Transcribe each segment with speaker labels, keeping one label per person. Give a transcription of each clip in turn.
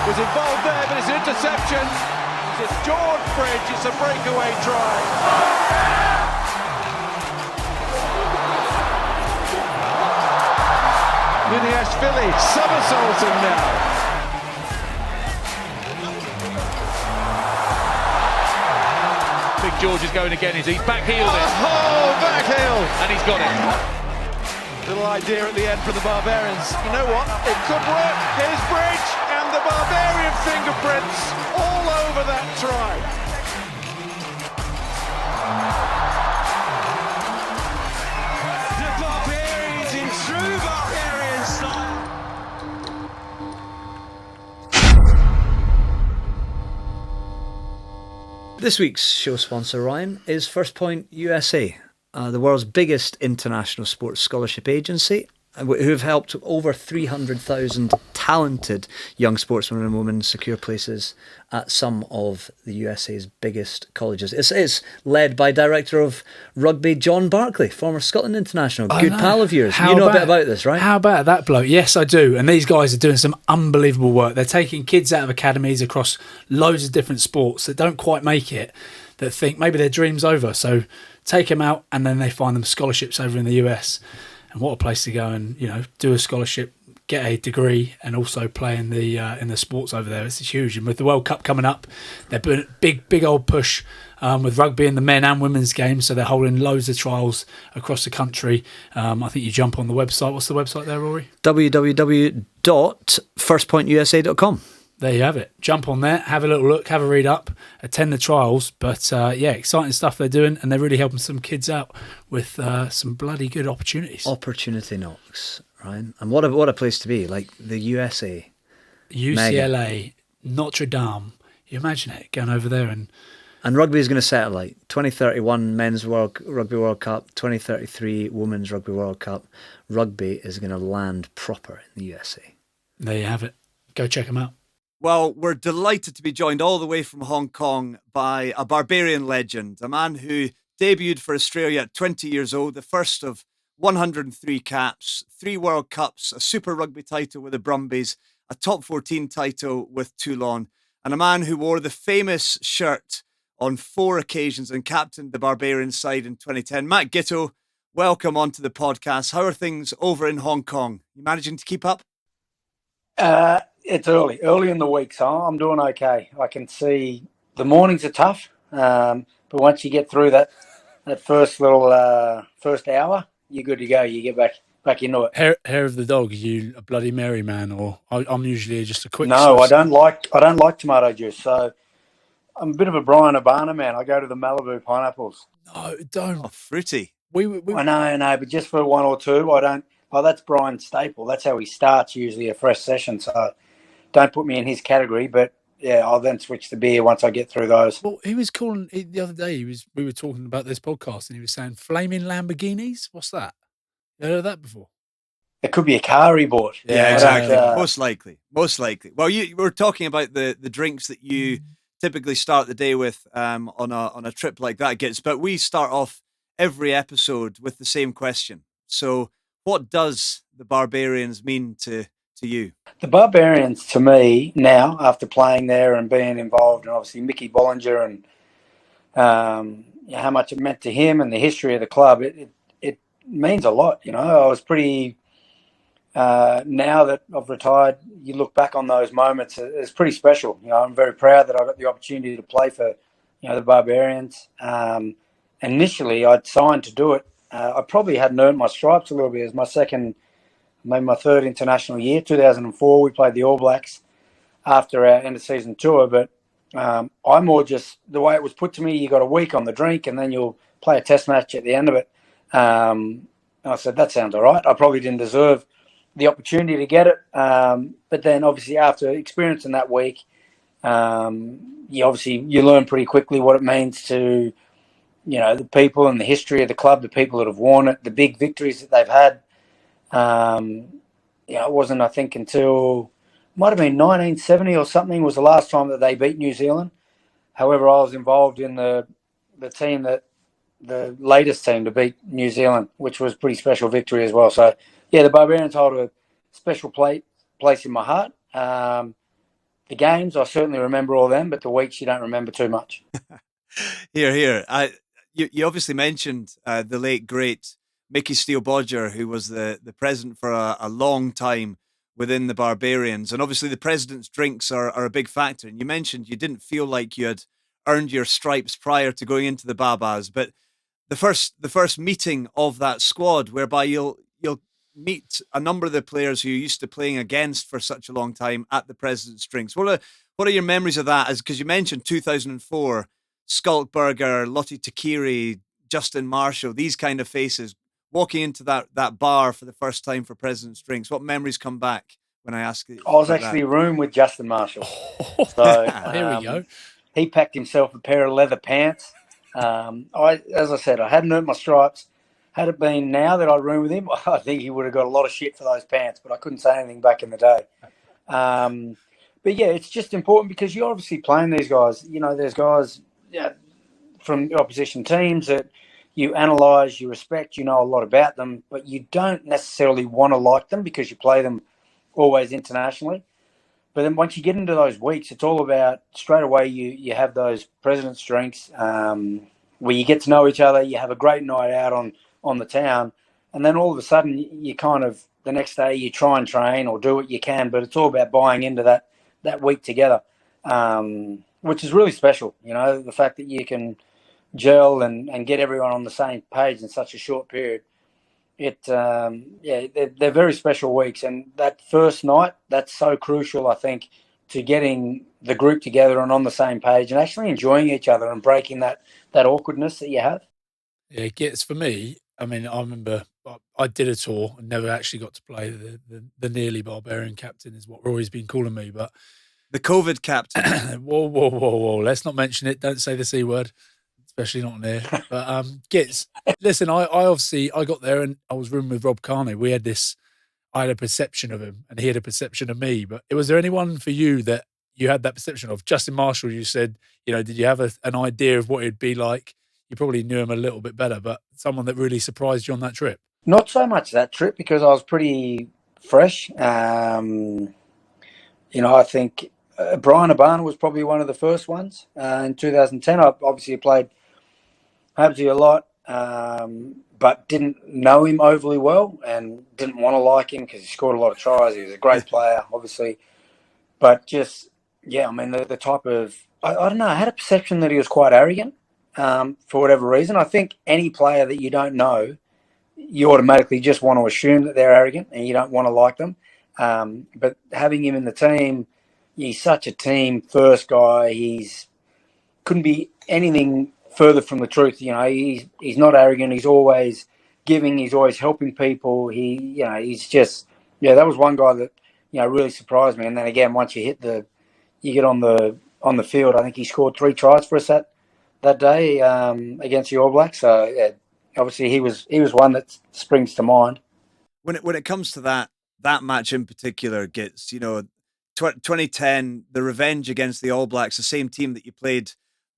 Speaker 1: was involved there, but it's an interception. It's George Bridge, it's a breakaway try. Niniashvili somersaulting now. Big George is going again, he's back-heeled it.
Speaker 2: Oh, back-heel!
Speaker 1: And he's got it. Little idea at the end for the Barbarians. You know what? It could work. Here's Bridge and the Barbarian fingerprints all over that try.
Speaker 3: The Barbarians in true Barbarian style.
Speaker 4: This week's show sponsor, Ryan, is First Point USA, the world's biggest international sports scholarship agency, who have helped over 300,000 talented young sportsmen and women secure places at some of the USA's biggest colleges. It's led by Director of Rugby John Barclay, former Scotland international, good pal of yours. You know a bit about this, right?
Speaker 5: How about that bloke? Yes, I do. And these guys are doing some unbelievable work. They're taking kids out of academies across loads of different sports that don't quite make it, that think maybe their dream's over. So take them out and then they find them scholarships over in the US. And what a place to go and, do a scholarship, get a degree and also play in the sports over there. It's huge. And with the World Cup coming up, they're doing a big old push with rugby in the men and women's games. So they're holding loads of trials across the country. I think you jump on the website. What's the website there, Rory?
Speaker 4: www.firstpointusa.com.
Speaker 5: There you have it. Jump on there, have a little look, have a read up, attend the trials. But exciting stuff they're doing, and they're really helping some kids out with some bloody good opportunities.
Speaker 4: Opportunity knocks, Ryan. And what a place to be, like the USA.
Speaker 5: UCLA,
Speaker 4: Mega.
Speaker 5: Notre Dame. You imagine it, going over there and
Speaker 4: rugby is going to settle like 2031 Men's Rugby World Cup, 2033 Women's Rugby World Cup. Rugby is going to land proper in the USA.
Speaker 5: There you have it. Go check them out.
Speaker 2: Well, we're delighted to be joined all the way from Hong Kong by a Barbarian legend, a man who debuted for Australia at 20 years old, the first of 103 caps, 3 World Cups, a Super Rugby title with the Brumbies, a Top 14 title with Toulon, and a man who wore the famous shirt on 4 occasions and captained the Barbarian side in 2010. Matt Giteau, welcome onto the podcast. How are things over in Hong Kong? You managing to keep up?
Speaker 6: It's early in the week, so I'm doing okay. I can see the mornings are tough, but once you get through that first first hour, you're good to go. You get back into it.
Speaker 5: Hair of the dog. Are you a Bloody Mary man, or I'm usually just a quick?
Speaker 6: No, I don't like tomato juice. So I'm a bit of a Brian Urbana man. I go to the Malibu pineapples.
Speaker 5: No, don't.
Speaker 2: Oh, fruity.
Speaker 6: I know, but just for 1 or 2, I don't. Oh, that's Brian's staple. That's how he starts usually a fresh session. So don't put me in his category, but yeah, I'll then switch to beer once I get through those.
Speaker 5: Well, he was calling the other day. We were talking about this podcast, and he was saying flaming Lamborghinis. What's that? You heard of that before?
Speaker 6: It could be a car he bought.
Speaker 2: Yeah, exactly. Most likely. Well, you were talking about the drinks that you typically start the day with on a trip like that, Gits. But we start off every episode with the same question. So, what does the Barbarians mean to you?
Speaker 6: The Barbarians, to me, now, after playing there and being involved, and obviously Mickey Bollinger and how much it meant to him and the history of the club, it means a lot. I was pretty, now that I've retired, you look back on those moments, it's pretty special. I'm very proud that I got the opportunity to play for, the Barbarians. Initially, I'd signed to do it. I probably hadn't earned my stripes a little bit. It was maybe my 3rd international year, 2004. We played the All Blacks after our end-of-season tour. But I more just, the way it was put to me, you got a week on the drink and then you'll play a test match at the end of it. And I said, that sounds all right. I probably didn't deserve the opportunity to get it. But then obviously after experiencing that week, you learn pretty quickly what it means to, the people and the history of the club, the people that have won it, the big victories that they've had. It wasn't, I think, until might have been 1970 or something was the last time that they beat New Zealand. However, I was involved in the team the latest team to beat New Zealand, which was a pretty special victory as well. So, yeah, the Barbarians hold a special place in my heart. The games, I certainly remember all them, but the weeks you don't remember too much.
Speaker 2: Here. You obviously mentioned the late great Mickey Steele-Bodger, who was the president for a long time within the Barbarians, and obviously the president's drinks are a big factor. And you mentioned you didn't feel like you had earned your stripes prior to going into the Babas, but the first meeting of that squad, whereby you'll meet a number of the players who you're used to playing against for such a long time at the president's drinks. What are your memories of that? As because you mentioned 2004. Skulkberger, Lottie Takiri, Justin Marshall, these kind of faces walking into that bar for the first time for President's Drinks. What memories come back when I ask you?
Speaker 6: I was actually room with Justin Marshall. So
Speaker 5: There we go.
Speaker 6: He packed himself a pair of leather pants. As I said, I hadn't earned my stripes. Had it been now that I room with him, I think he would have got a lot of shit for those pants, but I couldn't say anything back in the day. But yeah, it's just important because you're obviously playing these guys. You know, there's guys from the opposition teams that you analyse, you respect, you know a lot about them, but you don't necessarily want to like them because you play them always internationally. But then once you get into those weeks, it's all about straight away you have those president's drinks where you get to know each other, you have a great night out on the town, and then all of a sudden you kind of, the next day you try and train or do what you can, but it's all about buying into that week together, which is really special, you know, the fact that you can gel and get everyone on the same page in such a short period. They're very special weeks, and that first night, that's so crucial, I think, to getting the group together and on the same page and actually enjoying each other and breaking that awkwardness that you have.
Speaker 5: Yeah, it gets for me. I mean, I remember I did a tour and never actually got to play the nearly Barbarian captain is what Rory's been calling me, but
Speaker 2: the COVID captain.
Speaker 5: Whoa! Let's not mention it. Don't say the C word, especially not on here. But Gits, listen, I obviously I got there and I was rooming with Rob Carney. I had a perception of him and he had a perception of me. But was there anyone for you that you had that perception of? Justin Marshall, you said, you know, did you have an idea of what it'd be like? You probably knew him a little bit better, but someone that really surprised you on that trip?
Speaker 6: Not so much that trip because I was pretty fresh. You know, I think Brian Abana was probably one of the first ones in 2010. I obviously played Habsy a lot, but didn't know him overly well and didn't want to like him because he scored a lot of tries. He was a great player, obviously. But just, yeah, I mean, the type of, I don't know, I had a perception that he was quite arrogant for whatever reason. I think any player that you don't know, you automatically just want to assume that they're arrogant and you don't want to like them. But having him in the team, he's such a team first guy. Couldn't be anything further from the truth. You know, he's not arrogant. He's always giving. He's always helping people. He's just, that was one guy that, really surprised me. And then again, once you get on the field, I think he scored 3 tries for us that day against the All Blacks. So yeah, obviously he was one that springs to mind.
Speaker 2: When it comes to that match in particular, Gits, 2010, the revenge against the All Blacks, the same team that you played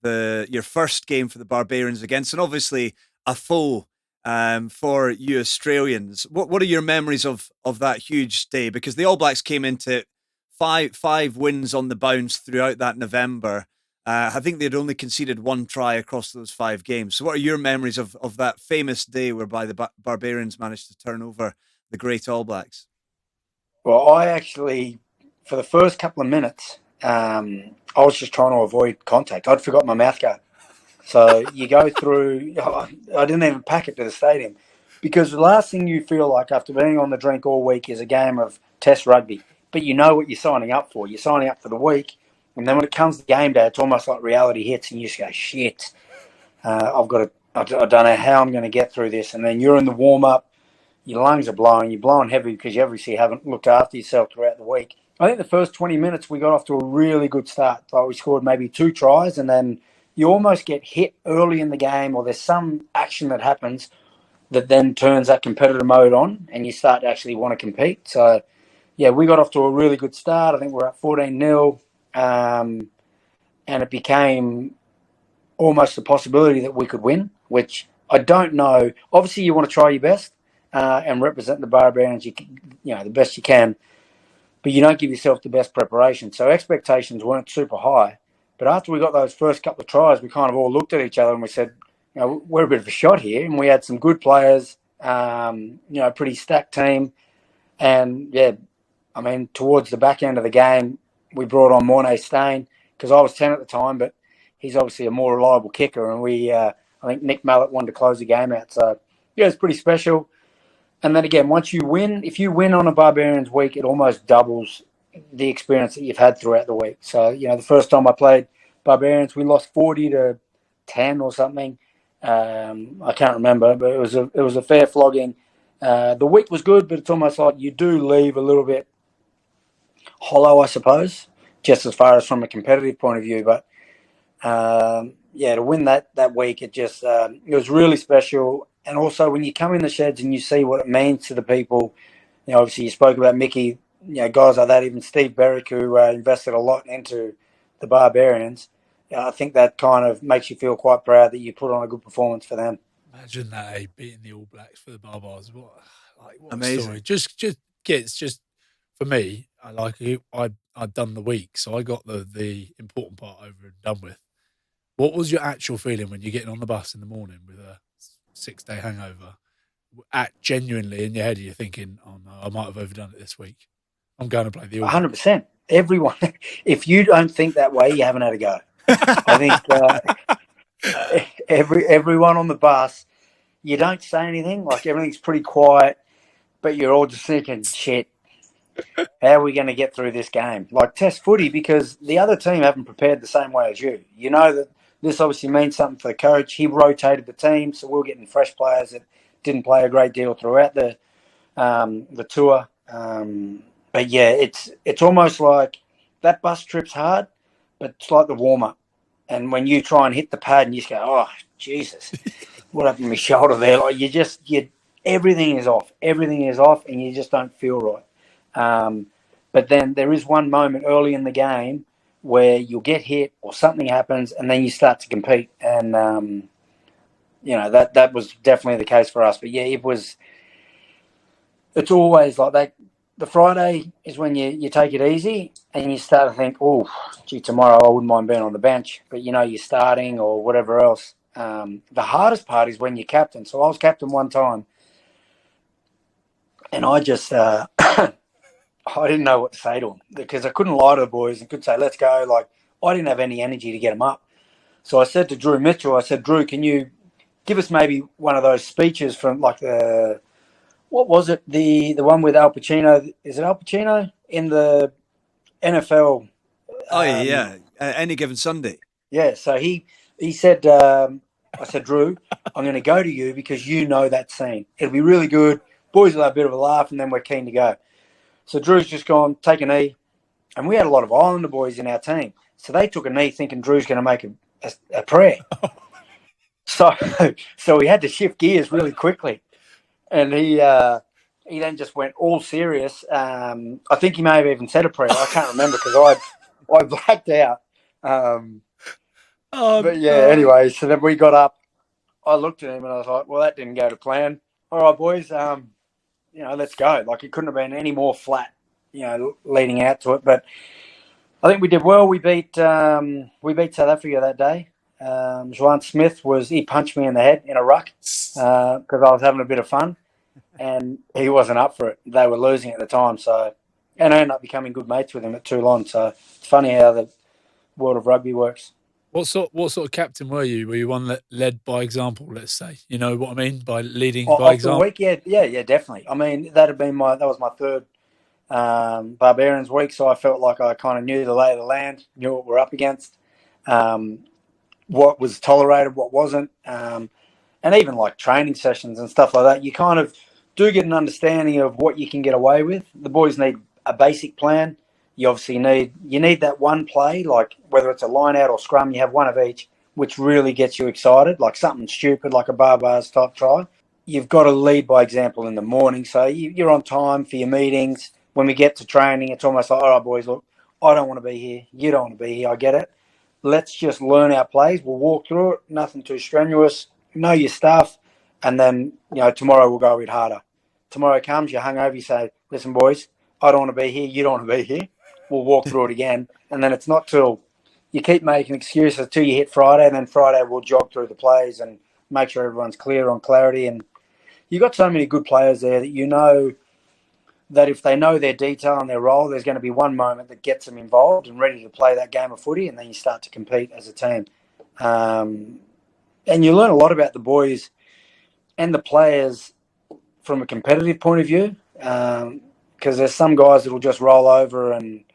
Speaker 2: your first game for the Barbarians against, and obviously a foe for you Australians. What are your memories of that huge day? Because the All Blacks came into five wins on the bounce throughout that November. I think they'd only conceded 1 try across those 5 games. So what are your memories of that famous day whereby the Barbarians managed to turn over the great All Blacks?
Speaker 6: Well, I actually, for the first couple of minutes, I was just trying to avoid contact. I'd forgot my mouth guard. So you go through, I didn't even pack it to the stadium because the last thing you feel like after being on the drink all week is a game of test rugby. But you know what you're signing up for. You're signing up for the week. And then when it comes to game day, it's almost like reality hits and you just go, shit, I don't know how I'm going to get through this. And then you're in the warm-up, your lungs are blowing, you're blowing heavy because you obviously haven't looked after yourself throughout the week. I think the first 20 minutes we got off to a really good start. Like we scored maybe 2 tries and then you almost get hit early in the game or there's some action that happens that then turns that competitor mode on and you start to actually want to compete. So, yeah, we got off to a really good start. I think we're at 14-0. And it became almost a possibility that we could win, which I don't know. Obviously, you want to try your best and represent the Barbarians, the best you can. but you don't give yourself the best preparation. So expectations weren't super high. But after we got those first couple of tries, we kind of all looked at each other and we said, we're a bit of a shot here. And we had some good players, pretty stacked team. And, towards the back end of the game, we brought on Mornay Stain because I was 10 at the time, but he's obviously a more reliable kicker. And I think Nick Mallett wanted to close the game out. So, it's pretty special. And then again, once you win, if you win on a Barbarians week, it almost doubles the experience that you've had throughout the week. So, the first time I played Barbarians, we lost 40-10 or something. I can't remember, but it was a fair flogging. The week was good, but it's almost like you do leave a little bit hollow, I suppose, just as far as from a competitive point of view. But to win that week, it was really special. And also when you come in the sheds and you see what it means to the people, obviously you spoke about Mickey, guys like that, even Steve Berwick, who invested a lot into the Barbarians. I think that kind of makes you feel quite proud that you put on a good performance for them.
Speaker 5: Imagine that, beating the All Blacks for the Barbars. What
Speaker 2: amazing
Speaker 5: a story. Just for me, I'd done the week, so I got the important part over and done with. What was your actual feeling when you're getting on the bus in the morning with a 6-day hangover? Genuinely in your head, you're thinking, "Oh no, I might have overdone it this week. I'm going to play the All Blacks."
Speaker 6: 100%. Everyone, if you don't think that way, you haven't had a go. I think everyone on the bus, you don't say anything, like everything's pretty quiet, but you're all just thinking, shit, how are we going to get through this game? Like test footy, because the other team haven't prepared the same way as you. You know that this obviously means something for the coach. He rotated the team, so we're getting fresh players that didn't play a great deal throughout the tour. But yeah, it's almost like that bus trip's hard, but it's like the warm-up. And when you try and hit the pad and you just go, oh, Jesus, what happened to my shoulder there? Like everything is off. Everything is off and you just don't feel right. But then there is one moment early in the game where you'll get hit or something happens and then you start to compete. And, that was definitely the case for us. But yeah, it's always like that. The Friday is when you take it easy and you start to think, oh, gee, tomorrow I wouldn't mind being on the bench. But, you're starting or whatever else. The hardest part is when you're captain. So I was captain one time and I just I didn't know what to say to them because I couldn't lie to the boys and could say, let's go. Like, I didn't have any energy to get them up. So I said to Drew Mitchell, Drew, can you give us maybe one of those speeches from like what was it? The one with Al Pacino? Is it Al Pacino in the NFL?
Speaker 2: Oh yeah, any given Sunday.
Speaker 6: Yeah. So he said, I said, Drew, I'm going to go to you because you know that scene. It'll be really good. Boys will have a bit of a laugh, and then we're keen to go. So Drew's just gone, take a knee, and we had a lot of Islander boys in our team. So they took a knee, thinking Drew's going to make a prayer. So we had to shift gears really quickly. And he then just went all serious. I think he may have even said a prayer. I can't remember because I blacked out. But yeah, anyway, so then we got up. I looked at him and I was like, well, that didn't go to plan. All right, boys, let's go. Like it couldn't have been any more flat, leading out to it. But I think we did well. We beat South Africa that day. Juan Smith he punched me in the head in a ruck because I was having a bit of fun and he wasn't up for it. They were losing at the time. And I ended up becoming good mates with him at Toulon. So it's funny how the world of rugby works.
Speaker 5: What sort of captain were you? Were you one that led by example, let's say? You know what I mean? By leading by example?
Speaker 6: Week, yeah, definitely. I mean, that was my third Barbarians week. So I felt like I kind of knew the lay of the land, knew what we're up against. What was tolerated, what wasn't, and even like training sessions and stuff like that, you kind of do get an understanding of what you can get away with. The boys need a basic plan. You obviously need that one play, like whether it's a line out or scrum, you have one of each, which really gets you excited, like something stupid, like a Barbars type try. You've got to lead by example in the morning, so you're on time for your meetings. When we get to training, it's almost like, all right, boys, look, I don't want to be here. You don't want to be here. I get it. Let's just learn our plays. We'll walk through it. Nothing too strenuous. Know your stuff. And then, tomorrow we'll go a bit harder. Tomorrow comes, you're hungover, you say, listen, boys, I don't want to be here, you don't want to be here. We'll walk through it again. And then it's not till you keep making excuses till you hit Friday, and then Friday we'll jog through the plays and make sure everyone's clear on clarity. And you've got so many good players there that you know that if they know their detail and their role, there's going to be one moment that gets them involved and ready to play that game of footy, and then you start to compete as a team. And you learn a lot about the boys and the players from a competitive point of view, because there's some guys that will just roll over and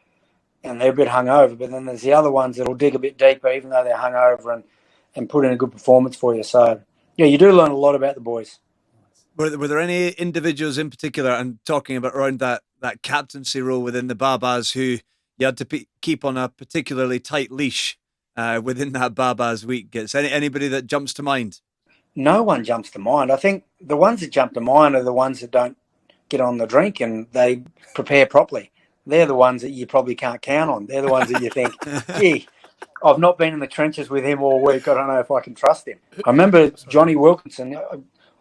Speaker 6: they're a bit hungover, but then there's the other ones that will dig a bit deeper even though they're hungover and put in a good performance for you. So, yeah, you do learn a lot about the boys.
Speaker 2: Were there any individuals in particular, and talking about around that captaincy role within the Babas, who you had to keep on a particularly tight leash within that Babas week? Is anybody that jumps to mind?
Speaker 6: No one jumps to mind. I think the ones that jump to mind are the ones that don't get on the drink and they prepare properly. They're the ones that you probably can't count on. They're the ones that you think, gee, I've not been in the trenches with him all week. I don't know if I can trust him. I remember Johnny Wilkinson.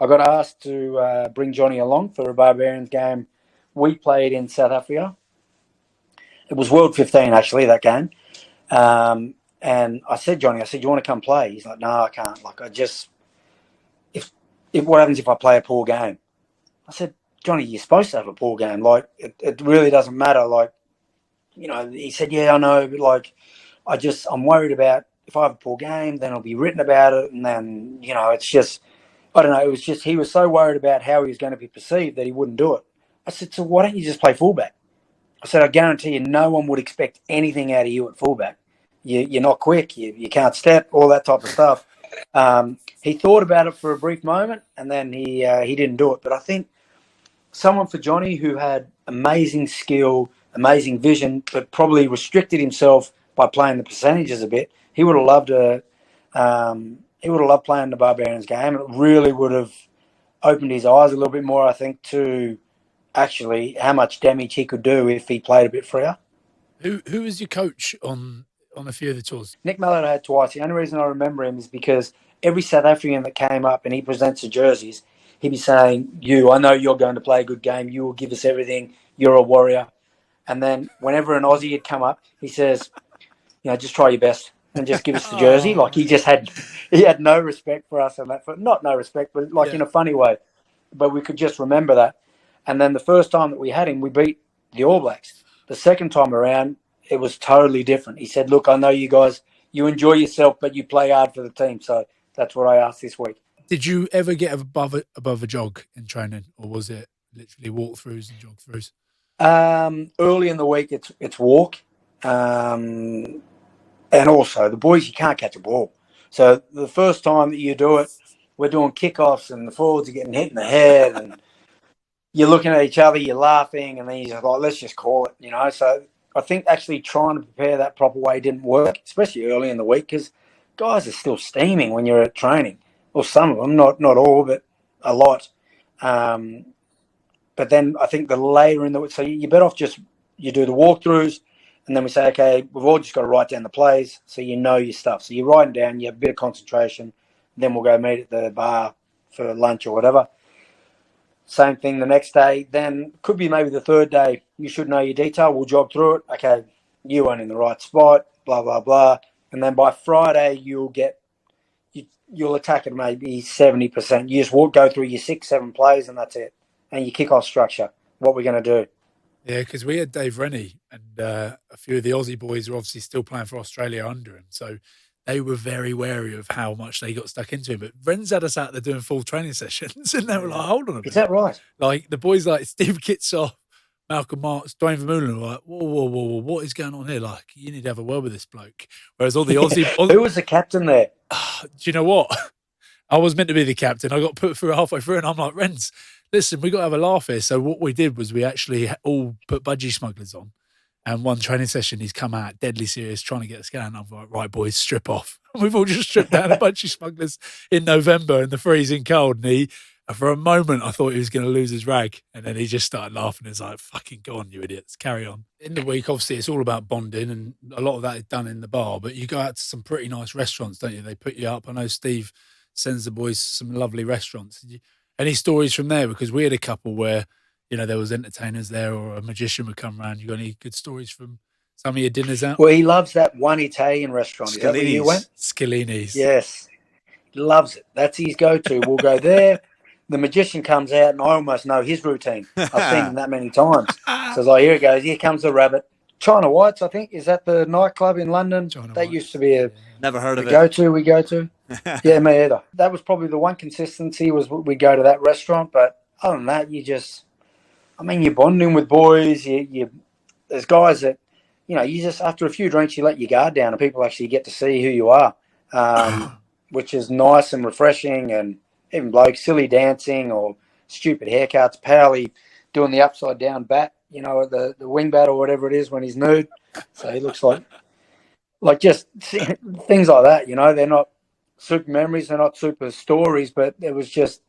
Speaker 6: I got asked to bring Johnny along for a Barbarians game we played in South Africa. It was World 15, actually, that game. And I said, Johnny, do you want to come play? He's like, no, I can't. Like, if what happens if I play a poor game? I said, Johnny, you're supposed to have a poor game. Like, it really doesn't matter. Like, you know, he said, yeah, I know, but like, I'm worried about if I have a poor game, then I'll be written about it. And then, you know, it's just, I don't know. It was just, he was so worried about how he was going to be perceived that he wouldn't do it. I said, so why don't you just play fullback? I said, I guarantee you no one would expect anything out of you at fullback. You're not quick. You can't step, all that type of stuff. He thought about it for a brief moment and then he didn't do it. But I think someone for Johnny who had amazing skill, amazing vision, but probably restricted himself by playing the percentages a bit, he would have loved playing the Barbarians game. It really would have opened his eyes a little bit more, I think, to actually how much damage he could do if he played a bit freer.
Speaker 5: Who was your coach on a few of the tours?
Speaker 6: Nick Mellor had twice. The only reason I remember him is because every South African that came up and he presents the jerseys, he'd be saying, I know you're going to play a good game. You will give us everything. You're a warrior. And then whenever an Aussie had come up, he says, just try your best and just give us the jersey. Like he had no respect for us on that. Not no respect, but in a funny way. But we could just remember that. And then the first time that we had him, we beat the All Blacks. The second time around, it was totally different. He said, look, I know you guys, you enjoy yourself, but you play hard for the team. So that's what I asked this week.
Speaker 5: Did you ever get above a jog in training, or was it literally walk-throughs and jog-throughs?
Speaker 6: Early in the week, it's walk. And also, the boys, you can't catch a ball. So the first time that you do it, we're doing kickoffs and the forwards are getting hit in the head and you're looking at each other, you're laughing, and then you're just like, let's just call it, So I think actually trying to prepare that proper way didn't work, especially early in the week, because guys are still steaming when you're at training. Well, some of them, not all, but a lot. But then I think the later in the week, so you're better off you do the walkthroughs, and then we say, okay, we've all just got to write down the plays so you know your stuff. So you're writing down, you have a bit of concentration, then we'll go meet at the bar for lunch or whatever. Same thing the next day. Then could be maybe the third day. You should know your detail. We'll jog through it. Okay, you weren't in the right spot, blah, blah, blah. And then by Friday, you'll attack it maybe 70%. You just go through your 6-7 plays and that's it. And your kickoff structure, what we're going to do.
Speaker 5: Yeah, because we had Dave Rennie and a few of the Aussie boys are obviously still playing for Australia under him. So they were very wary of how much they got stuck into him. But Ren's had us out there doing full training sessions and they were like, hold on a minute.
Speaker 6: Is that right?
Speaker 5: Like the boys like Steve Kitsoff, Malcolm Marks, Dwayne Vermeulen were like, whoa, what is going on here? Like, you need to have a word with this bloke. Whereas all the Aussie...
Speaker 6: Who was the captain there?
Speaker 5: Do you know what? I was meant to be the captain. I got put through halfway through and I'm like, Renz, listen, we got to have a laugh here. So what we did was we actually all put budgie smugglers on. And one training session, he's come out deadly serious, trying to get a scan. I'm like, right, boys, strip off. And we've all just stripped down a bunch of smugglers in November in the freezing cold. And for a moment, I thought he was going to lose his rag. And then he just started laughing. It's like, fucking go on, you idiots, carry on. In the week, obviously, it's all about bonding. And a lot of that is done in the bar. But you go out to some pretty nice restaurants, don't you? They put you up. I know Steve sends the boys some lovely restaurants. Any stories from there? Because we had a couple where, there was entertainers there or a magician would come around. You got any good stories from some of your dinners out?
Speaker 6: Well, he loves that one Italian restaurant. Is that where you went?
Speaker 5: Scalini's.
Speaker 6: Yes. He loves it. That's his go-to. We'll go there. The magician comes out, and I almost know his routine. I've seen him that many times. So it's like, here it goes. Here comes the rabbit. China White's, I think. Is that the nightclub in London?
Speaker 5: China
Speaker 6: That
Speaker 5: White's.
Speaker 6: used to be a
Speaker 2: Never heard of it.
Speaker 6: go-to we go to. Yeah, me either. That was probably the one consistency was we go to that restaurant. But other than that, you're bonding with boys. There's guys that, you just, after a few drinks, you let your guard down and people actually get to see who you are, which is nice and refreshing. And even blokes, silly dancing or stupid haircuts, Powley doing the upside down bat, the wing bat or whatever it is when he's nude. So he looks like just things like that, they're not super memories, they're not super stories, but it was just,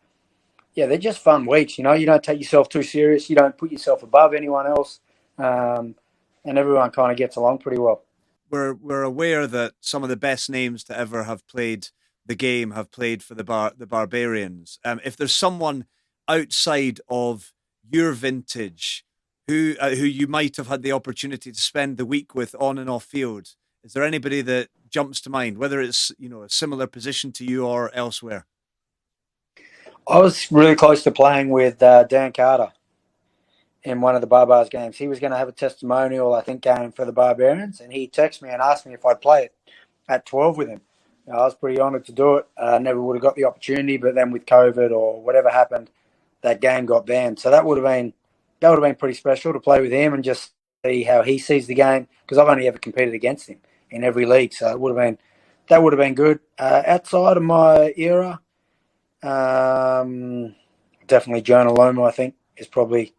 Speaker 6: they're just fun weeks, you don't take yourself too serious, you don't put yourself above anyone else, and everyone kind of gets along pretty well.
Speaker 2: We're aware that some of the best names to ever have played the game have played for the Barbarians. If there's someone outside of your vintage who you might have had the opportunity to spend the week with on and off field, is there anybody that jumps to mind, whether it's a similar position to you or elsewhere?
Speaker 6: I was really close to playing with Dan Carter in one of the Barbars games. He was going to have a testimonial, I think, game for the Barbarians, and he texted me and asked me if I'd play it at 12 with him. I was pretty honoured to do it. I never would have got the opportunity, but then with COVID or whatever happened, that game got banned. So that would have been pretty special to play with him and just see how he sees the game, because I've only ever competed against him in every league. So that would have been good. Outside of my era, definitely Jonah Loma, I think, is probably.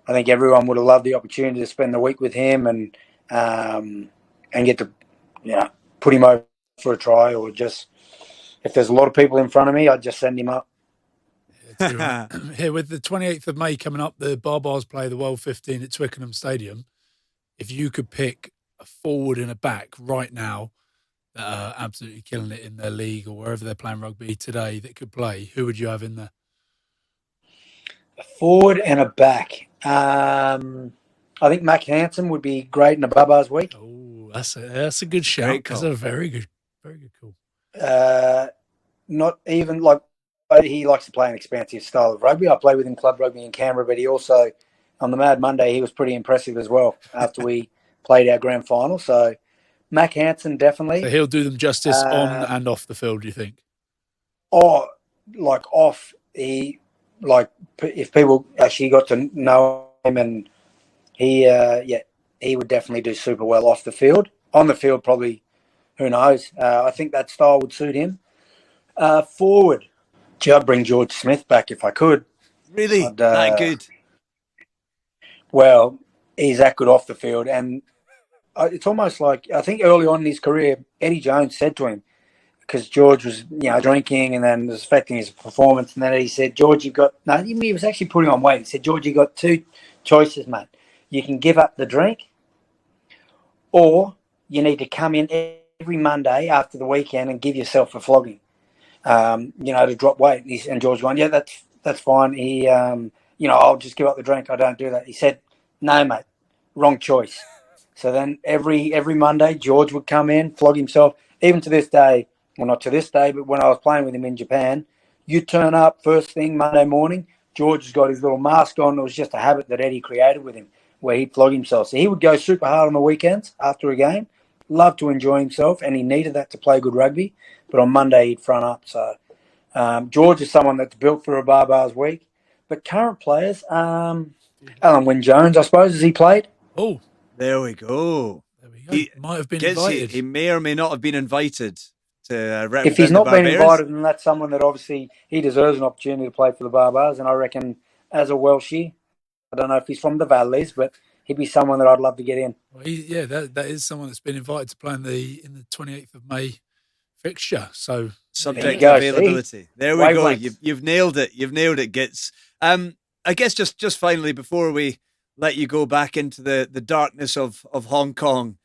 Speaker 6: I think everyone would have loved the opportunity to spend the week with him and get to put him over for a try, or just if there's a lot of people in front of me, I'd just send him up.
Speaker 5: Here with the 28th of May coming up, the Barbars play the World 15 at Twickenham Stadium. If you could pick a forward and a back right now that are absolutely killing it in their league or wherever they're playing rugby today that could play, who would you have in there?
Speaker 6: A forward and a back. I think Matt Hansen would be great in a Barbars week.
Speaker 5: Oh, that's a good shout. That's a very good call.
Speaker 6: Not even he likes to play an expansive style of rugby. I played with him club rugby in Canberra, but he also, on the Mad Monday, he was pretty impressive as well after we played our grand final. So Mac Hansen, definitely.
Speaker 5: So he'll do them justice on and off the field, do you think?
Speaker 6: Or off, if people actually got to know him, and he would definitely do super well off the field. On the field, probably, who knows? I think that style would suit him. Forward, I'd bring George Smith back if I could.
Speaker 2: Really? That good?
Speaker 6: Well, he's that good off the field. And it's almost like, I think early on in his career, Eddie Jones said to him, because George was, drinking and then it was affecting his performance. And then he said, George, he was actually putting on weight. He said, George, you got two choices, mate. You can give up the drink, or you need to come in every Monday after the weekend and give yourself a flogging. To drop weight. And George went, yeah, that's fine. He, I'll just give up the drink. I don't do that. He said, no, mate, wrong choice. So then every Monday, George would come in, flog himself. Even to this day, well, not to this day, but when I was playing with him in Japan, you turn up first thing Monday morning, George has got his little mask on. It was just a habit that Eddie created with him, where he'd flog himself. So he would go super hard on the weekends after a game, love to enjoy himself, and he needed that to play good rugby. But on Monday, he'd front up. So George is someone that's built for a Barbars week. But current players, Alan Wynne-Jones, I suppose, has he played?
Speaker 5: Oh,
Speaker 2: there we go.
Speaker 5: He might have been invited.
Speaker 2: He may or may not have been invited to represent
Speaker 6: If he's not
Speaker 2: the
Speaker 6: been
Speaker 2: Barbarians.
Speaker 6: invited, then that's someone that obviously he deserves an opportunity to play for the Barbars. And I reckon as a Welshie, I don't know if he's from the Valleys, but he'd be someone that I'd love to get in.
Speaker 5: Well, that is someone that's been invited to play in the 28th of May fixture. So
Speaker 2: subject to availability. There we go. You've nailed it. You've nailed it, Gits. I guess just finally before we let you go back into the darkness of Hong Kong,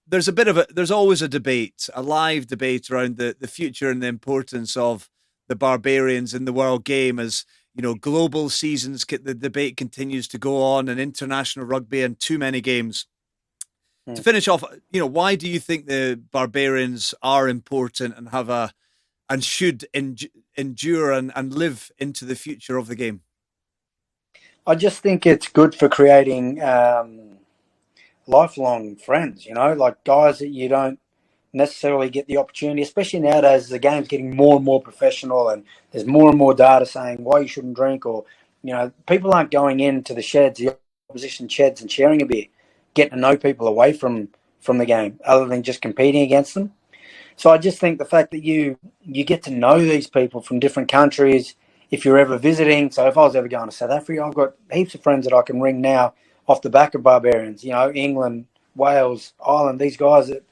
Speaker 2: there's always a debate, a live debate around the future and the importance of the Barbarians in the world game. As global seasons, the debate continues to go on, and international rugby and too many games. To finish off, why do you think the Barbarians are important and should endure and live into the future of the game?
Speaker 6: I just think it's good for creating lifelong friends, like guys that you don't necessarily get the opportunity, especially nowadays as the game's getting more and more professional and there's more and more data saying why you shouldn't drink, or, people aren't going into the sheds, the opposition sheds, and sharing a beer, getting to know people away from the game other than just competing against them. So I just think the fact that you get to know these people from different countries, if you're ever visiting. So if I was ever going to South Africa, I've got heaps of friends that I can ring now off the back of Barbarians, England, Wales, Ireland, these guys that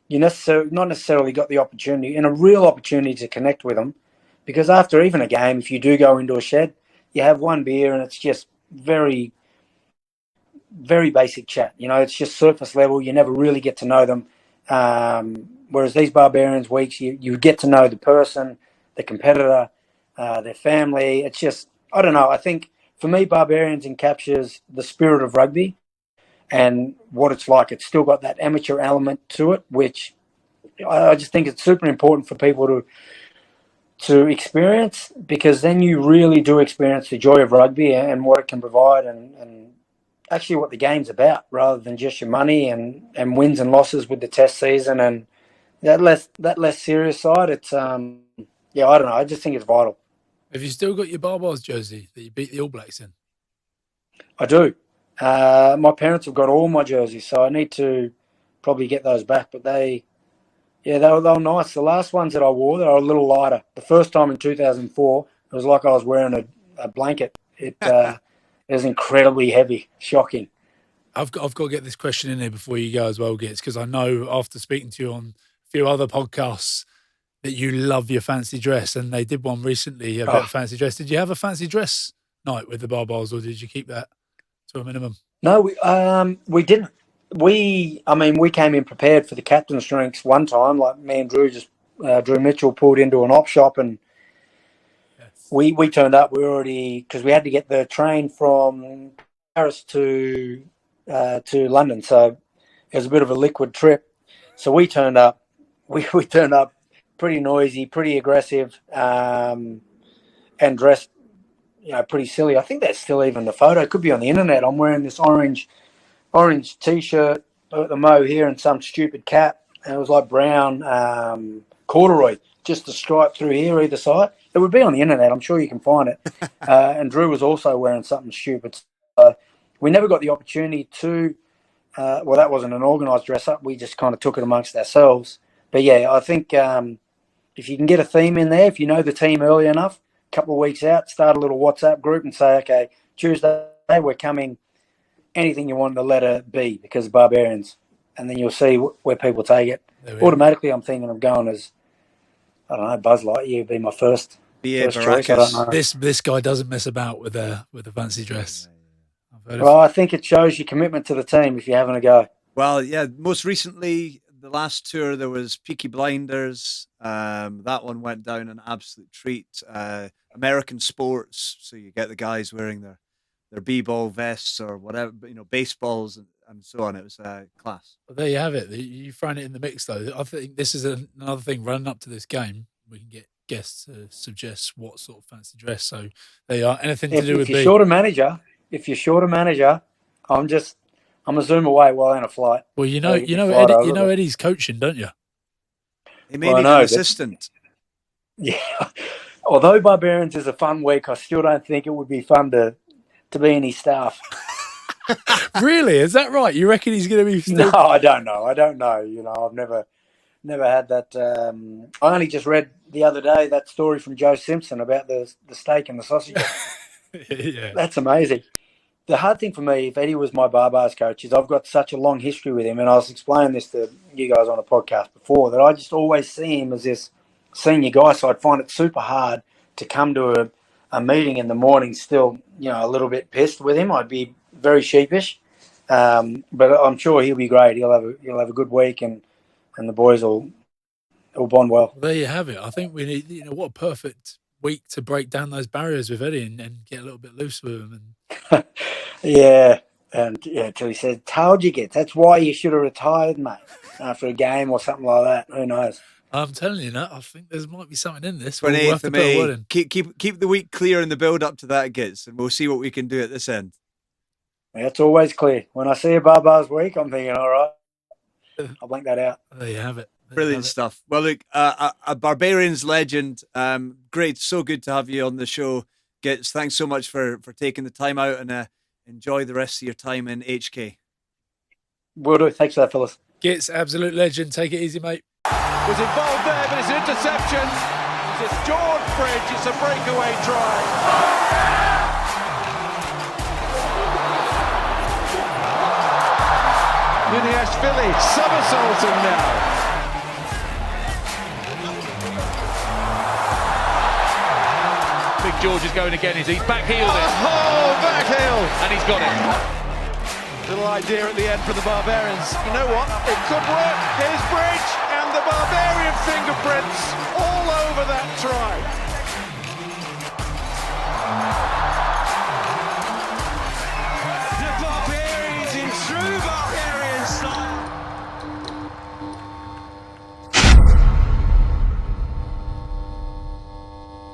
Speaker 6: you not necessarily got the opportunity, and a real opportunity to connect with them. Because after even a game, if you do go into a shed, you have one beer and it's just very, very basic chat. It's just surface level. You never really get to know them. Whereas these Barbarians weeks, you get to know the person, the competitor, their family. It's just, I don't know. I think for me, Barbarians encaptures the spirit of rugby and what it's like. It's still got that amateur element to it, which I just think it's super important for people to experience, because then you really do experience the joy of rugby and what it can provide and actually what the game's about, rather than just your money and wins and losses with the test season and that less serious side. It's I don't know. I just think it's vital.
Speaker 5: Have you still got your Barbars jersey that you beat the All Blacks in?
Speaker 6: I do. My parents have got all my jerseys, so I need to probably get those back. But they were nice. The last ones that I wore, they were a little lighter. The first time in 2004, it was like I was wearing a blanket. It was incredibly heavy, shocking.
Speaker 5: I've got to get this question in there before you go as well, Gitz, because I know after speaking to you on a few other podcasts that you love your fancy dress, and they did one recently about fancy dress. Did you have a fancy dress night with the Barbars, or did you keep that to a minimum?
Speaker 6: No, we didn't. We came in prepared for the captain's drinks one time. Like me and Drew Mitchell pulled into an op shop, and we turned up. We already, because we had to get the train from Paris to London, so it was a bit of a liquid trip. So we turned up. We turned up pretty noisy, pretty aggressive, and dressed, pretty silly. I think that's still even the photo. It could be on the internet. I'm wearing this orange T-shirt, the mo here, and some stupid cap. And it was like brown corduroy, just a stripe through here either side. It would be on the internet. I'm sure you can find it. And Drew was also wearing something stupid. We never got the opportunity to. That wasn't an organised dress up. We just kind of took it amongst ourselves. But yeah, I think if you can get a theme in there, if you know the team early enough, a couple of weeks out, start a little WhatsApp group and say, okay, Tuesday we're coming. Anything you want the letter B, because Barbarians, and then you'll see where people take it. Automatically, I'm thinking of going as, I don't know, Buzz Lightyear would be my first choice. I don't know.
Speaker 5: This guy doesn't mess about with a fancy dress.
Speaker 6: Well, I think it shows your commitment to the team if you're having a go.
Speaker 2: Well, yeah. Most recently, the last tour, there was Peaky Blinders. That one went down an absolute treat. American sports, so you get the guys wearing their b-ball vests or whatever, baseballs and so on. It was class.
Speaker 5: Well, there you have it. You've thrown it in the mix, though. I think this is another thing running up to this game. We can get guests to suggest what sort of fancy dress. So they are anything to do with.
Speaker 6: If you're short a manager, I'm a zoom away while in a flight.
Speaker 5: Well, Eddie's coaching, don't you?
Speaker 2: He made him an assistant.
Speaker 6: Yeah. Although Barbarians is a fun week, I still don't think it would be fun to be in his staff.
Speaker 5: Really? Is that right? You reckon he's going to be?
Speaker 6: No, I don't know. I've never had that. I only just read the other day that story from Joe Simpson about the steak and the sausage.
Speaker 5: Yeah,
Speaker 6: that's amazing. The hard thing for me, if Eddie was my Barbars coach, is I've got such a long history with him, and I was explaining this to you guys on a podcast before, that I just always see him as this senior guy, so I'd find it super hard to come to a meeting in the morning still, a little bit pissed with him. I'd be very sheepish, but I'm sure he'll be great. He'll have a good week, and the boys will bond well.
Speaker 5: There you have it. I think we need, what a perfect week to break down those barriers with Eddie and get a little bit loose with him. And
Speaker 6: Yeah. And till he said, "Told you, Gets. That's why you should have retired, mate, after a game or something like that." Who knows?
Speaker 5: I'm telling you, I think there might be something in this.
Speaker 2: 28th
Speaker 5: We'll have to
Speaker 2: of
Speaker 5: put a word
Speaker 2: May.
Speaker 5: in.
Speaker 2: Keep the week clear in the build up to that, Gits, and we'll see what we can do at this end.
Speaker 6: Yeah, it's always clear. When I see a Barbars week, I'm thinking, all right, I'll blank that out.
Speaker 5: There you have it.
Speaker 2: Brilliant stuff. Well, look, a Barbarians legend. Great, so good to have you on the show, Gits. Thanks so much for taking the time out, and enjoy the rest of your time in HK.
Speaker 6: Will do. Thanks for that, fellas.
Speaker 5: Gits, absolute legend. Take it easy, mate.
Speaker 1: Was involved there, but it's an interception. It's George Bridge. It's a breakaway try. Yuniashvili somersaulting now.
Speaker 7: Big George is going again. He's back-heeled it.
Speaker 1: Oh, back heel.
Speaker 7: And he's got it.
Speaker 1: Little idea at the end for the Barbarians. You know what? It could work. Here's Bridge and the Barbarian fingerprints all over that try.